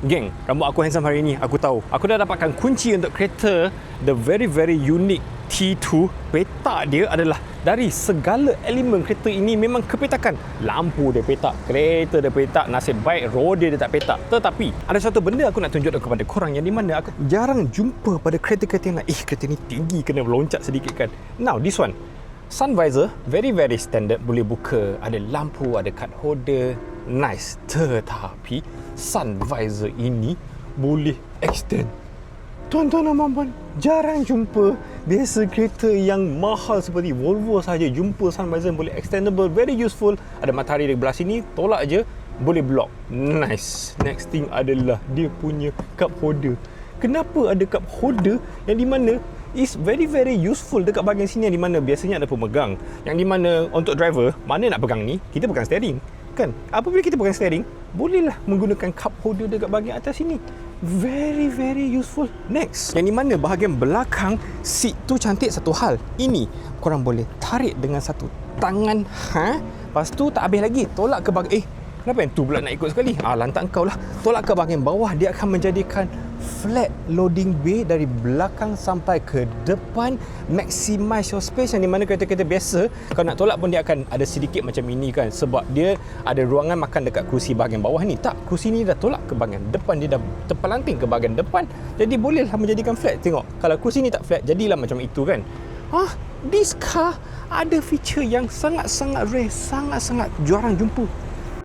Geng, rambut aku handsome hari ni, aku tahu. Aku dah dapatkan kunci untuk kereta the very unique T2. Petak dia adalah dari segala elemen kereta ini memang kepetakan. Lampu dia petak, kereta dia petak, nasib baik roda dia tak petak. Tetapi ada satu benda aku nak tunjuk kepada korang yang di mana aku jarang jumpa pada kereta-kereta yang lain. Kereta ni tinggi, kena loncat sedikit kan. Now this one, sun visor very standard, boleh buka, ada lampu, ada card holder, nice. Tetapi sun visor ini boleh extend. Tuan-tuan dan puan-puan, jarang jumpa. Biasa kereta yang mahal seperti Volvo saja jumpa sun visor boleh extendable, very useful. Ada matahari di belah sini, tolak je boleh block. Nice. Next thing adalah dia punya cup holder. Kenapa ada cup holder yang di mana is very useful dekat bahagian sini, yang di mana biasanya ada pemegang, yang di mana untuk driver mana nak pegang ni, kita pegang steering kan. Apabila kita pegang steering, bolehlah menggunakan cup holder dekat bahagian atas sini. Very useful. Next, yang di mana bahagian belakang seat tu cantik satu hal. Ini korang boleh tarik dengan satu tangan. Lepas tu tak habis lagi, tolak ke bahagian kenapa yang tu pula nak ikut sekali? Lantak kau lah. Tolak ke bahagian bawah, dia akan menjadikan flat loading bay dari belakang sampai ke depan. Maximize your space, yang di mana kereta-kereta biasa kau nak tolak pun dia akan ada sedikit macam ini kan, sebab dia ada ruangan makan dekat kerusi bahagian bawah ni. Tak, kerusi ni dah tolak ke bahagian depan, dia dah terpelanting ke bahagian depan. Jadi bolehlah menjadikan flat. Tengok, kalau kerusi ni tak flat, jadilah macam itu kan. This car ada feature yang sangat rare, sangat jarang jumpa.